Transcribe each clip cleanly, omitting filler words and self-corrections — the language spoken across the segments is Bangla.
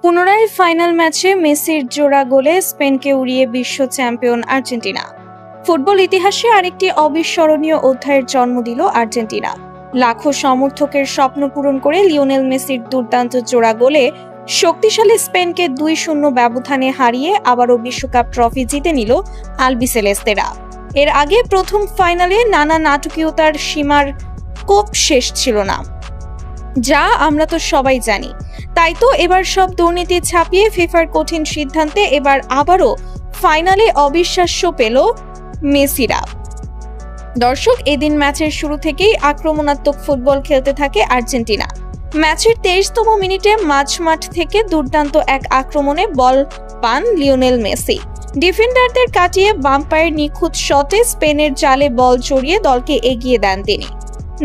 পুনরায় ফাইনাল ম্যাচে মেসির জোড়া গোলে স্পেনকে উড়িয়ে বিশ্ব চ্যাম্পিয়ন আর্জেন্টিনা। ফুটবল ইতিহাসে আরেকটি অবিস্মরণীয় অধ্যায়ের জন্ম দিল আর্জেন্টিনা। লাখো সমর্থকের স্বপ্ন পূরণ করে লিওনেল মেসির দুর্দান্ত জোড়া গোলে শক্তিশালী স্পেনকে 2-0 ব্যবধানে হারিয়ে আবারও বিশ্বকাপ ট্রফি জিতে নিল আলবিসেলেস্তেরা। এর আগে প্রথম ফাইনালে নানা নাটকীয়তার সীমার কোপ শেষ ছিল না, যা আমরা তো সবাই জানি। তাই তো এবার সব দুর্নীতি ছাপিয়ে ফিফার কঠিন সিদ্ধান্তে এবার আবারও ফাইনালে অবিশ্বাস্য পেল মেসিরা। দর্শক, এদিন ম্যাচের শুরু থেকেই আক্রমণাত্মক ফুটবল খেলতে থাকে আর্জেন্টিনা। ম্যাচের 23তম মিনিটে মাঝমাঠ থেকে দুর্দান্ত এক আক্রমণে বল পান লিওনেল মেসি। ডিফেন্ডারদের কাটিয়ে বাম পায়ের নিখুঁত শটে স্পেনের জালে বল চড়িয়ে দলকে এগিয়ে দেন তিনি।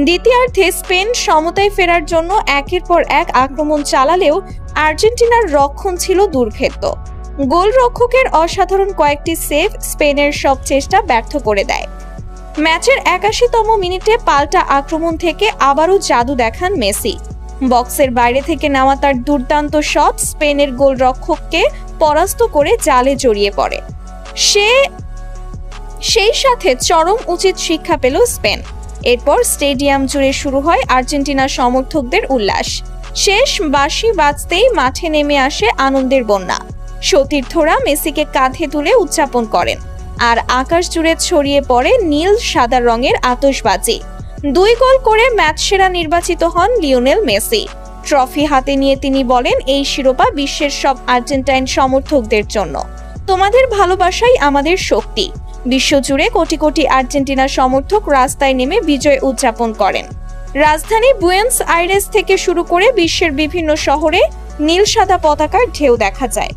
দ্বিতীয়ার্ধে স্পেন সমতায় ফেরার জন্য একের পর এক আক্রমণ চালালেও আর্জেন্টিনার রক্ষণ ছিল দুর্ভেদ্য। গোলরক্ষকের অসাধারণ কয়েকটি সেভ স্পেনের সব চেষ্টা ব্যর্থ করে দেয়। ম্যাচের 81তম মিনিটে পাল্টা আক্রমণ থেকে আবারও জাদু দেখান মেসি। বক্সের বাইরে থেকে নেওয়া তার দুর্দান্ত শট স্পেনের গোলরক্ষককে পরাস্ত করে জালে জড়িয়ে পড়ে। সেই সাথে চরম উচিত শিক্ষা পেল স্পেন। এরপর স্টেডিয়াম জুড়ে শুরু হয় আর্জেন্টিনার সমর্থকদের উল্লাস। শেষ বাঁশি বাজতেই মাঠে নেমে আসে আনন্দের বন্যা। সতীর্থরা মেসিকে কাঁধে তুলে উদযাপন করেন, আর আকাশ জুড়ে ছড়িয়ে পড়ে নীল সাদা রঙের আতশবাজি। 2 গোল করে ম্যাচ সেরা নির্বাচিত হন লিওনেল মেসি। ট্রফি হাতে নিয়ে তিনি বলেন, এই শিরোপা বিশ্বের সব আর্জেন্টাইন সমর্থকদের জন্য। তোমাদের ভালোবাসাই আমাদের শক্তি। বিশ্বজুড়ে কোটি কোটি আর্জেন্টিনা সমর্থক রাস্তায় নেমে বিজয় উদযাপন করেন। রাজধানী বুয়েন্স আইরেস থেকে শুরু করে বিশ্বের বিভিন্ন শহরে নীল সাদা পতাকার ঢেউ দেখা যায়।